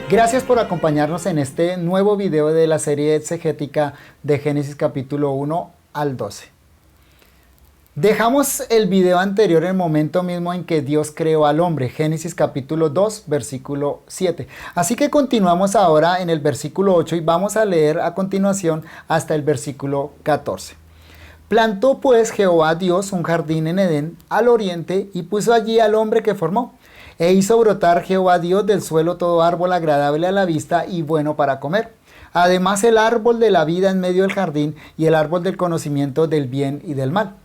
Gracias por acompañarnos en este nuevo video de la serie exegética de Génesis capítulo 1 al 12. Dejamos el video anterior en el momento mismo en que Dios creó al hombre, Génesis capítulo 2, versículo 7. Así que continuamos ahora en el versículo 8 y vamos a leer a continuación hasta el versículo 14. Plantó pues Jehová Dios un jardín en Edén al oriente y puso allí al hombre que formó. E hizo brotar Jehová Dios del suelo todo árbol agradable a la vista y bueno para comer. Además el árbol de la vida en medio del jardín y el árbol del conocimiento del bien y del mal.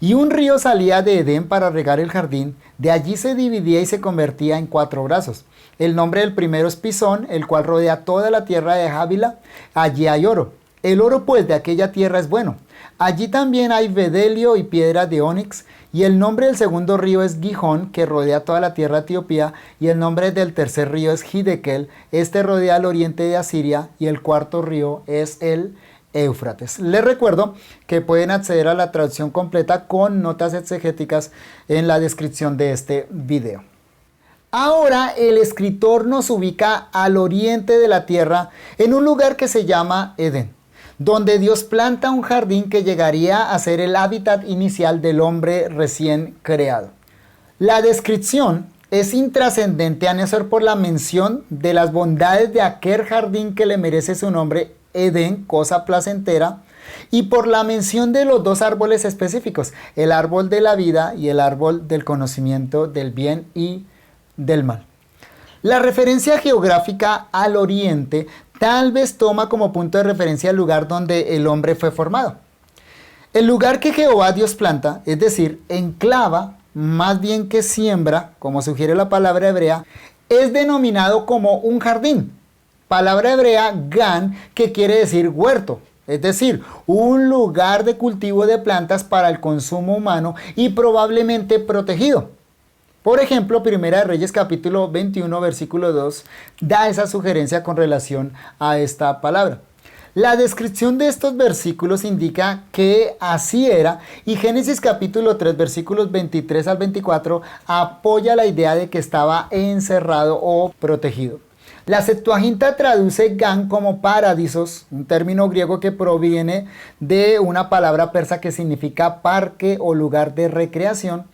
Y un río salía de Edén para regar el jardín, de allí se dividía y se convertía en 4 brazos. El nombre del primero es Pisón, el cual rodea toda la tierra de Javila, allí hay oro. El oro pues de aquella tierra es bueno. Allí también hay bedelio y piedras de ónix, y el nombre del segundo río es Gihón, que rodea toda la tierra de Etiopía, y el nombre del tercer río es Hidekel, este rodea al oriente de Asiria, y el cuarto río es el Éufrates. Les recuerdo que pueden acceder a la traducción completa con notas exegéticas en la descripción de este video. Ahora el escritor nos ubica al oriente de la tierra en un lugar que se llama Edén, donde Dios planta un jardín que llegaría a ser el hábitat inicial del hombre recién creado. La descripción es intrascendente a no ser por la mención de las bondades de aquel jardín que le merece su nombre, Edén, cosa placentera, y por la mención de los 2 árboles específicos, el árbol de la vida y el árbol del conocimiento del bien y del mal. La referencia geográfica al oriente tal vez toma como punto de referencia el lugar donde el hombre fue formado. El lugar que Jehová Dios planta, es decir, enclava, más bien que siembra, como sugiere la palabra hebrea, es denominado como un jardín. Palabra hebrea gan, que quiere decir huerto, es decir, un lugar de cultivo de plantas para el consumo humano y probablemente protegido. Por ejemplo, Primera de Reyes capítulo 21 versículo 2 da esa sugerencia con relación a esta palabra. La descripción de estos versículos indica que así era y Génesis capítulo 3 versículos 23 al 24 apoya la idea de que estaba encerrado o protegido. La Septuaginta traduce gan como paradisos, un término griego que proviene de una palabra persa que significa parque o lugar de recreación.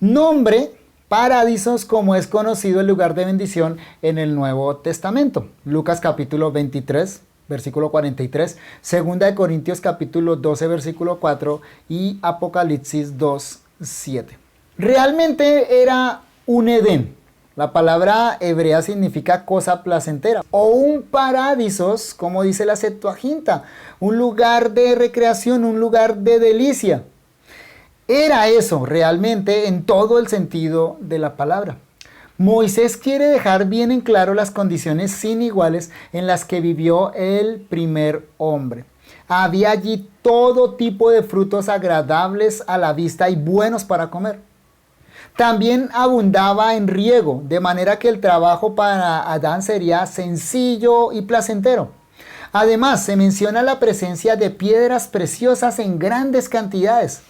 Nombre paradisos como es conocido el lugar de bendición en el Nuevo Testamento. Lucas capítulo 23, versículo 43, Segunda de Corintios capítulo 12, versículo 4 y Apocalipsis 2, 7. Realmente era un Edén. La palabra hebrea significa cosa placentera o un paradisos, como dice la Septuaginta, un lugar de recreación, un lugar de delicia. Era eso realmente en todo el sentido de la palabra. Moisés quiere dejar bien en claro las condiciones sin iguales en las que vivió el primer hombre. Había allí todo tipo de frutos agradables a la vista y buenos para comer. También abundaba en riego, de manera que el trabajo para Adán sería sencillo y placentero. Además, se menciona la presencia de piedras preciosas en grandes cantidades.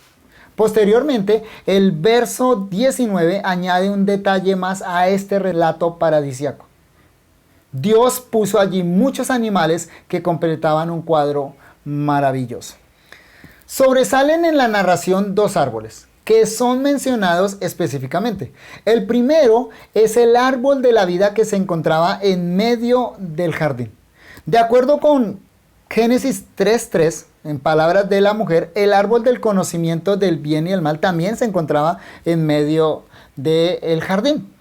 Posteriormente, el verso 19 añade un detalle más a este relato paradisíaco. Dios puso allí muchos animales que completaban un cuadro maravilloso. Sobresalen en la narración 2 árboles que son mencionados específicamente. El primero es el árbol de la vida que se encontraba en medio del jardín. De acuerdo con Génesis 3:3, en palabras de la mujer, el árbol del conocimiento del bien y el mal también se encontraba en medio del jardín.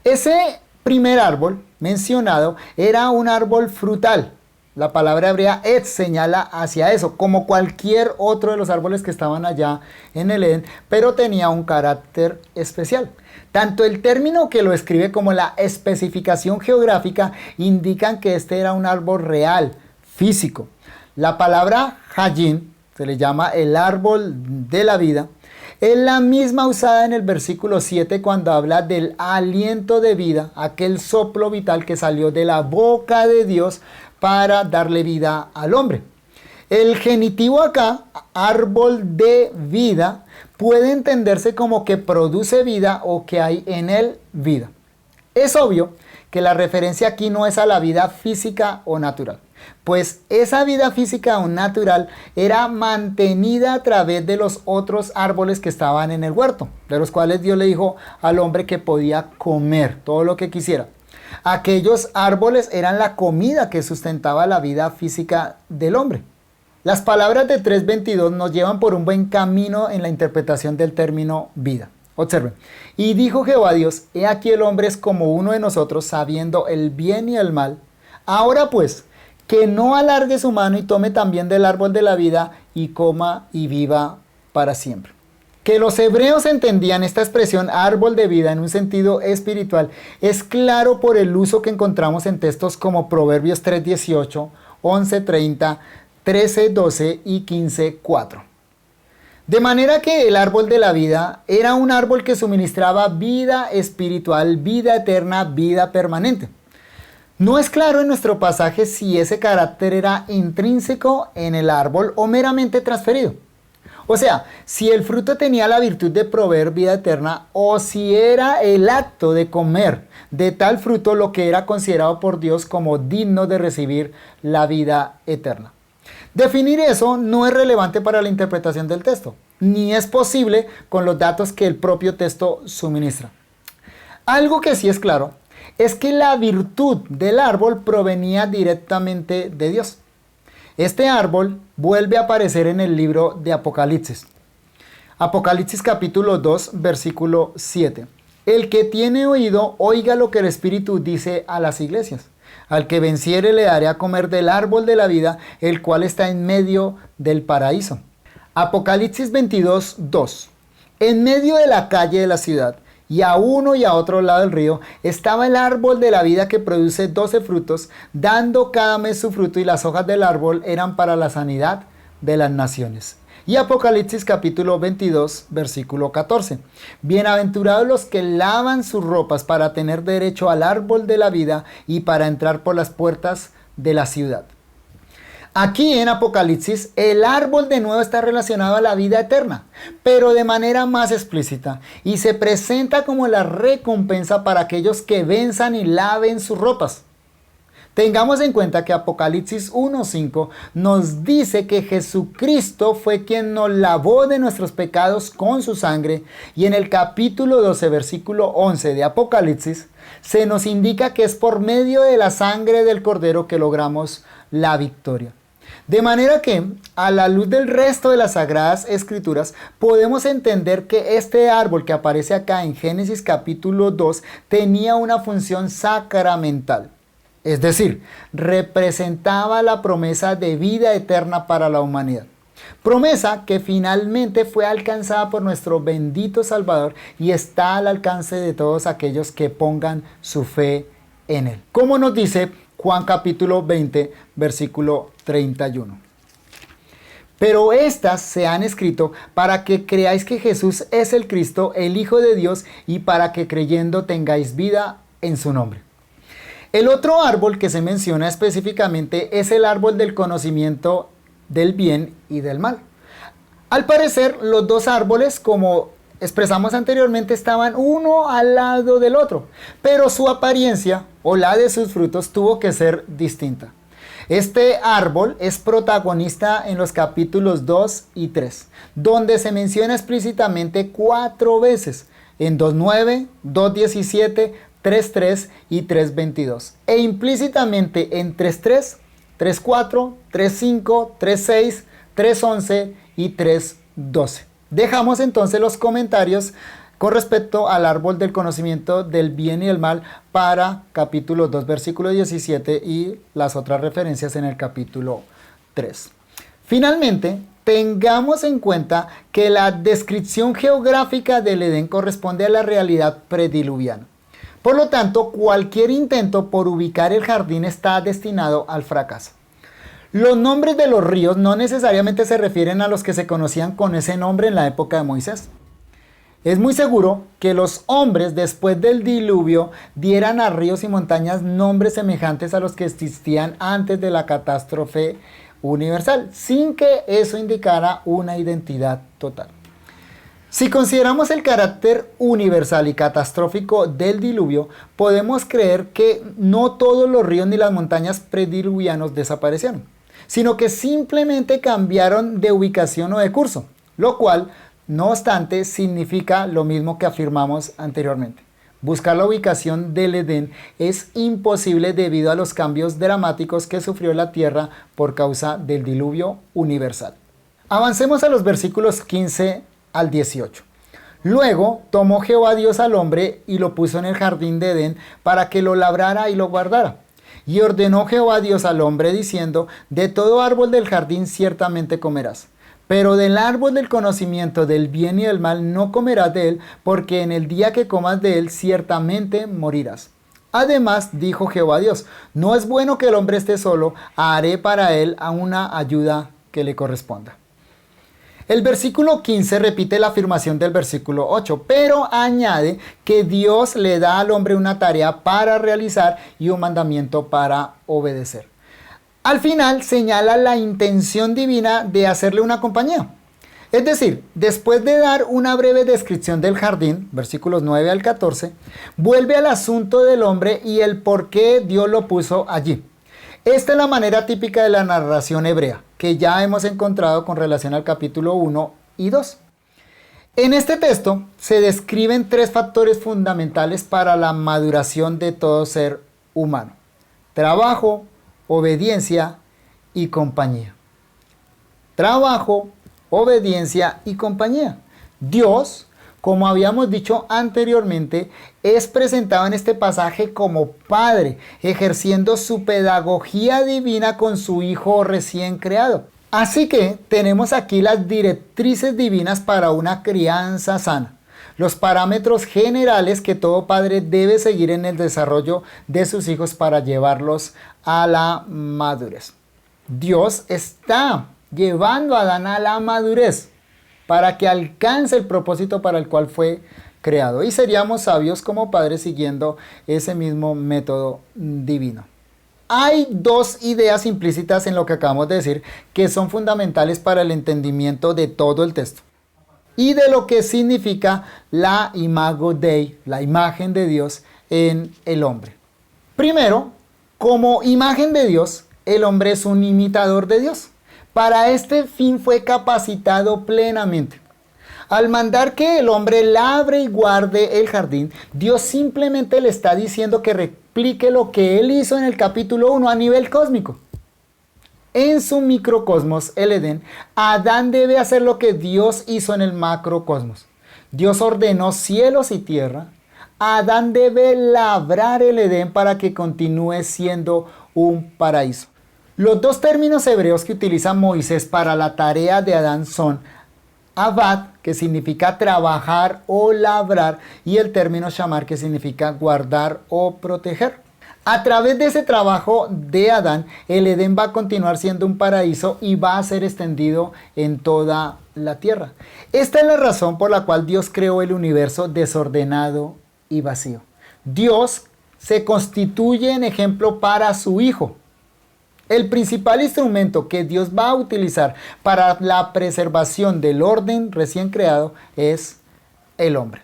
Ese primer árbol mencionado era un árbol frutal. La palabra hebrea etz señala hacia eso, como cualquier otro de los árboles que estaban allá en el Edén, pero tenía un carácter especial. Tanto el término que lo escribe como la especificación geográfica indican que este era un árbol real, físico. La palabra Hayim, se le llama el árbol de la vida, es la misma usada en el versículo 7 cuando habla del aliento de vida, aquel soplo vital que salió de la boca de Dios para darle vida al hombre. El genitivo acá, árbol de vida, puede entenderse como que produce vida o que hay en él vida. Es obvio que la referencia aquí no es a la vida física o natural, pues esa vida física o natural era mantenida a través de los otros árboles que estaban en el huerto, de los cuales Dios le dijo al hombre que podía comer todo lo que quisiera. Aquellos árboles eran la comida que sustentaba la vida física del hombre. Las palabras de 3:22 nos llevan por un buen camino en la interpretación del término vida. Observen. Y dijo Jehová Dios, he aquí el hombre es como uno de nosotros, sabiendo el bien y el mal. Ahora pues, que no alargue su mano y tome también del árbol de la vida y coma y viva para siempre. Que los hebreos entendían esta expresión árbol de vida en un sentido espiritual es claro por el uso que encontramos en textos como Proverbios 3:18, 11:30, 13:12 y 15:4. De manera que el árbol de la vida era un árbol que suministraba vida espiritual, vida eterna, vida permanente. No es claro en nuestro pasaje si ese carácter era intrínseco en el árbol o meramente transferido. O sea, si el fruto tenía la virtud de proveer vida eterna o si era el acto de comer de tal fruto lo que era considerado por Dios como digno de recibir la vida eterna. Definir eso no es relevante para la interpretación del texto, ni es posible con los datos que el propio texto suministra. Algo que sí es claro es que la virtud del árbol provenía directamente de Dios. Este árbol vuelve a aparecer en el libro de Apocalipsis. Apocalipsis capítulo 2, versículo 7. El que tiene oído, oiga lo que el Espíritu dice a las iglesias. Al que venciere le daré a comer del árbol de la vida, el cual está en medio del paraíso. Apocalipsis 22, 2. En medio de la calle de la ciudad, y a uno y a otro lado del río, estaba el árbol de la vida que produce 12 frutos, dando cada mes su fruto, y las hojas del árbol eran para la sanidad de las naciones. Y Apocalipsis capítulo 22, versículo 14. Bienaventurados los que lavan sus ropas para tener derecho al árbol de la vida y para entrar por las puertas de la ciudad. Aquí en Apocalipsis, el árbol de nuevo está relacionado a la vida eterna, pero de manera más explícita, y se presenta como la recompensa para aquellos que venzan y laven sus ropas. Tengamos en cuenta que Apocalipsis 1:5 nos dice que Jesucristo fue quien nos lavó de nuestros pecados con su sangre, y en el capítulo 12, versículo 11 de Apocalipsis, se nos indica que es por medio de la sangre del Cordero que logramos la victoria. De manera que, a la luz del resto de las Sagradas Escrituras, podemos entender que este árbol que aparece acá en Génesis capítulo 2 tenía una función sacramental. Es decir, representaba la promesa de vida eterna para la humanidad. Promesa que finalmente fue alcanzada por nuestro bendito Salvador y está al alcance de todos aquellos que pongan su fe en él. Como nos dice Juan capítulo 20, versículo 31. Pero estas se han escrito para que creáis que Jesús es el Cristo, el Hijo de Dios, y para que creyendo tengáis vida en su nombre. El otro árbol que se menciona específicamente es el árbol del conocimiento del bien y del mal. Al parecer, los dos árboles, como expresamos anteriormente, estaban uno al lado del otro, pero su apariencia o la de sus frutos tuvo que ser distinta. Este árbol es protagonista en los capítulos 2 y 3, donde se menciona explícitamente 4 veces, en 2:9, 2:17, 3:3 y 3:22, e implícitamente en 3:3, 3:4, 3:5, 3:6, 3:11 y 3:12. Dejamos entonces los comentarios con respecto al árbol del conocimiento del bien y el mal para capítulo 2, versículo 17 y las otras referencias en el capítulo 3. Finalmente, tengamos en cuenta que la descripción geográfica del Edén corresponde a la realidad prediluviana. Por lo tanto, cualquier intento por ubicar el jardín está destinado al fracaso. Los nombres de los ríos no necesariamente se refieren a los que se conocían con ese nombre en la época de Moisés. Es muy seguro que los hombres después del diluvio dieran a ríos y montañas nombres semejantes a los que existían antes de la catástrofe universal, sin que eso indicara una identidad total. Si consideramos el carácter universal y catastrófico del diluvio, podemos creer que no todos los ríos ni las montañas prediluvianos desaparecieron, sino que simplemente cambiaron de ubicación o de curso, lo cual, no obstante, significa lo mismo que afirmamos anteriormente. Buscar la ubicación del Edén es imposible debido a los cambios dramáticos que sufrió la tierra por causa del diluvio universal. Avancemos a los versículos 15 al 18. Luego tomó Jehová Dios al hombre y lo puso en el jardín de Edén para que lo labrara y lo guardara. Y ordenó Jehová Dios al hombre diciendo: de todo árbol del jardín ciertamente comerás, pero del árbol del conocimiento del bien y del mal no comerás de él, porque en el día que comas de él ciertamente morirás. Además dijo Jehová Dios: no es bueno que el hombre esté solo, haré para él a una ayuda que le corresponda. El versículo 15 repite la afirmación del versículo 8, pero añade que Dios le da al hombre una tarea para realizar y un mandamiento para obedecer. Al final señala la intención divina de hacerle una compañía. Es decir, después de dar una breve descripción del jardín, versículos 9 al 14, vuelve al asunto del hombre y el por qué Dios lo puso allí. Esta es la manera típica de la narración hebrea, que ya hemos encontrado con relación al capítulo 1 y 2. En este texto se describen tres factores fundamentales para la maduración de todo ser humano: trabajo, obediencia y compañía. Trabajo, obediencia y compañía. Dios, como habíamos dicho anteriormente, es presentado en este pasaje como Padre, ejerciendo su pedagogía divina con su Hijo recién creado. Así que tenemos aquí las directrices divinas para una crianza sana, los parámetros generales que todo padre debe seguir en el desarrollo de sus hijos para llevarlos a la madurez. Dios está llevando a Adán a la madurez para que alcance el propósito para el cual fue creado. Y seríamos sabios como padres siguiendo ese mismo método divino. Hay dos ideas implícitas en lo que acabamos de decir que son fundamentales para el entendimiento de todo el texto y de lo que significa la imago Dei, la imagen de Dios en el hombre. Primero, como imagen de Dios, el hombre es un imitador de Dios. Para este fin fue capacitado plenamente. Al mandar que el hombre labre y guarde el jardín, Dios simplemente le está diciendo que replique lo que él hizo en el capítulo 1 a nivel cósmico. En su microcosmos, el Edén, Adán debe hacer lo que Dios hizo en el macrocosmos. Dios ordenó cielos y tierra. Adán debe labrar el Edén para que continúe siendo un paraíso. Los dos términos hebreos que utiliza Moisés para la tarea de Adán son abad, que significa trabajar o labrar, y el término shamar, que significa guardar o proteger. A través de ese trabajo de Adán, el Edén va a continuar siendo un paraíso y va a ser extendido en toda la tierra. Esta es la razón por la cual Dios creó el universo desordenado y vacío. Dios se constituye en ejemplo para su Hijo. El principal instrumento que Dios va a utilizar para la preservación del orden recién creado es el hombre.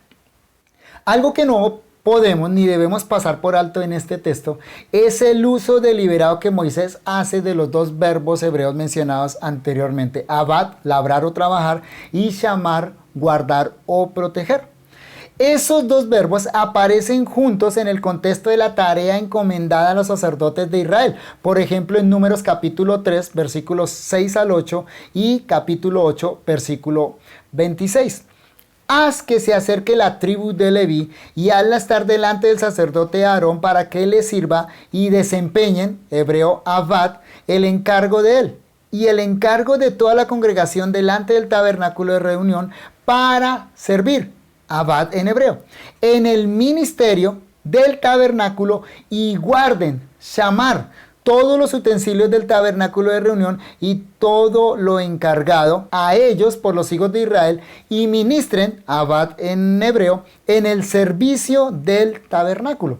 Algo que no podemos ni debemos pasar por alto en este texto es el uso deliberado que Moisés hace de los dos verbos hebreos mencionados anteriormente: abad, labrar o trabajar, y shamar, guardar o proteger. Esos dos verbos aparecen juntos en el contexto de la tarea encomendada a los sacerdotes de Israel. Por ejemplo, en Números capítulo 3, versículos 6 al 8 y capítulo 8, versículo 26. Haz que se acerque la tribu de Leví y hazla estar delante del sacerdote Aarón para que le sirva y desempeñen, hebreo abad, el encargo de él y el encargo de toda la congregación delante del tabernáculo de reunión para servir. Abad en hebreo, en el ministerio del tabernáculo, y guarden, shamar, todos los utensilios del tabernáculo de reunión y todo lo encargado a ellos por los hijos de Israel, y ministren, abad en hebreo, en el servicio del tabernáculo.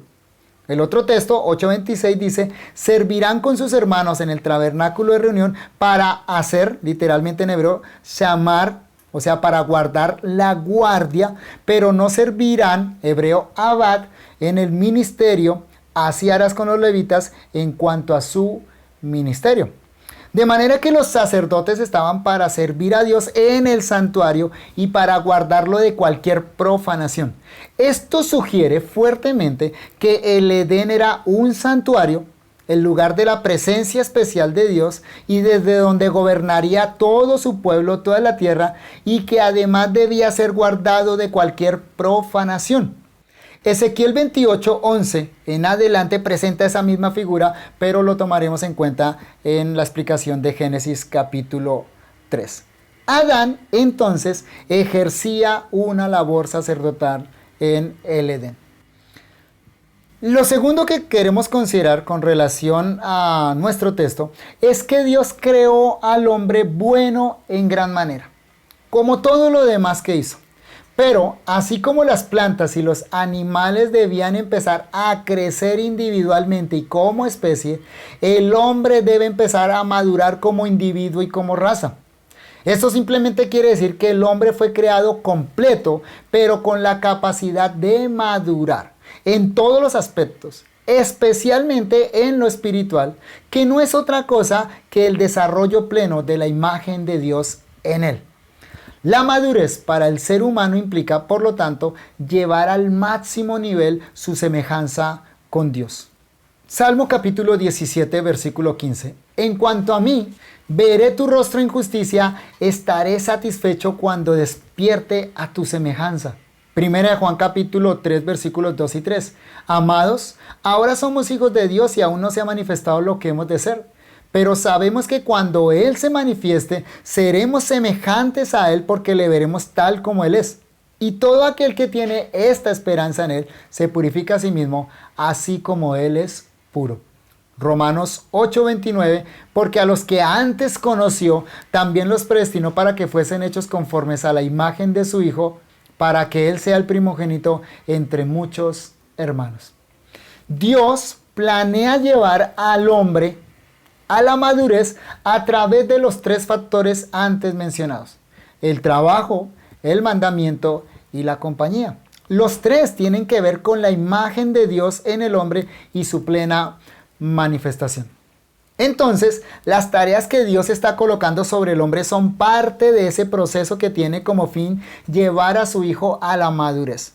El otro texto, 8:26, dice: servirán con sus hermanos en el tabernáculo de reunión para hacer, literalmente en hebreo, shamar o sea, para guardar la guardia, pero no servirán, hebreo abad, en el ministerio. Así harás con los levitas en cuanto a su ministerio. De manera que los sacerdotes estaban para servir a Dios en el santuario y para guardarlo de cualquier profanación. Esto sugiere fuertemente que el Edén era un santuario, el lugar de la presencia especial de Dios y desde donde gobernaría todo su pueblo, toda la tierra, y que además debía ser guardado de cualquier profanación. Ezequiel 28:11 en adelante presenta esa misma figura, pero lo tomaremos en cuenta en la explicación de Génesis capítulo 3. Adán entonces ejercía una labor sacerdotal en el Edén. Lo segundo que queremos considerar con relación a nuestro texto es que Dios creó al hombre bueno en gran manera, como todo lo demás que hizo. Pero así como las plantas y los animales debían empezar a crecer individualmente y como especie, el hombre debe empezar a madurar como individuo y como raza. Esto simplemente quiere decir que el hombre fue creado completo, pero con la capacidad de madurar en todos los aspectos, especialmente en lo espiritual, que no es otra cosa que el desarrollo pleno de la imagen de Dios en él. La madurez para el ser humano implica, por lo tanto, llevar al máximo nivel su semejanza con Dios. Salmo capítulo 17, versículo 15. En cuanto a mí, veré tu rostro en justicia, estaré satisfecho cuando despierte a tu semejanza. Primera de Juan capítulo 3, versículos 2 y 3. Amados, ahora somos hijos de Dios y aún no se ha manifestado lo que hemos de ser. Pero sabemos que cuando Él se manifieste, seremos semejantes a Él porque le veremos tal como Él es. Y todo aquel que tiene esta esperanza en Él, se purifica a sí mismo, así como Él es puro. Romanos 8:29, porque a los que antes conoció, también los predestinó para que fuesen hechos conformes a la imagen de su Hijo, para que Él sea el primogénito entre muchos hermanos. Dios planea llevar al hombre a la madurez a través de los tres factores antes mencionados: el trabajo, el mandamiento y la compañía. Los tres tienen que ver con la imagen de Dios en el hombre y su plena manifestación. Entonces, las tareas que Dios está colocando sobre el hombre son parte de ese proceso que tiene como fin llevar a su hijo a la madurez.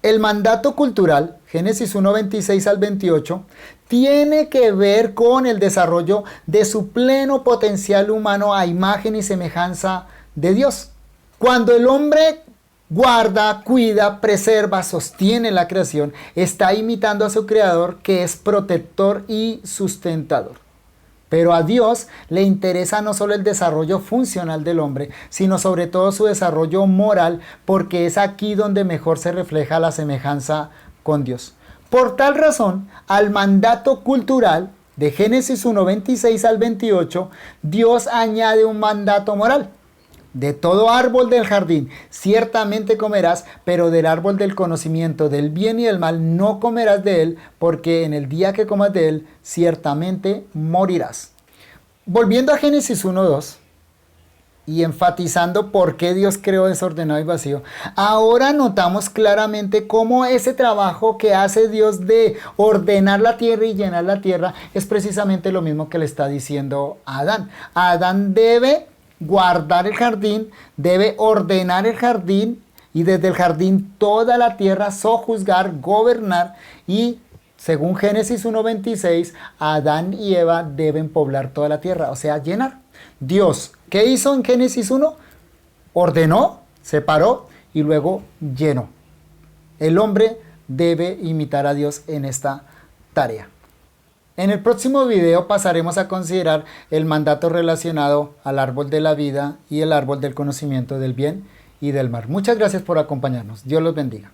El mandato cultural, Génesis 1:26 al 28, tiene que ver con el desarrollo de su pleno potencial humano a imagen y semejanza de Dios. Cuando el hombre guarda, cuida, preserva, sostiene la creación, está imitando a su creador, que es protector y sustentador. Pero a Dios le interesa no solo el desarrollo funcional del hombre, sino sobre todo su desarrollo moral, porque es aquí donde mejor se refleja la semejanza con Dios. Por tal razón, al mandato cultural de Génesis 1:26 al 28, Dios añade un mandato moral. De todo árbol del jardín ciertamente comerás, pero del árbol del conocimiento del bien y del mal no comerás de él, porque en el día que comas de él ciertamente morirás. Volviendo a Génesis 1:2 y enfatizando por qué Dios creó desordenado y vacío, ahora notamos claramente cómo ese trabajo que hace Dios de ordenar la tierra y llenar la tierra es precisamente lo mismo que le está diciendo a Adán. Adán debe guardar el jardín, debe ordenar el jardín y desde el jardín toda la tierra sojuzgar, gobernar, y según Génesis 1:26, Adán y Eva deben poblar toda la tierra, o sea, llenar. Dios, ¿qué hizo en Génesis 1? Ordenó, separó y luego llenó. El hombre debe imitar a Dios en esta tarea. En el próximo video pasaremos a considerar el mandato relacionado al árbol de la vida y el árbol del conocimiento del bien y del mal. Muchas gracias por acompañarnos. Dios los bendiga.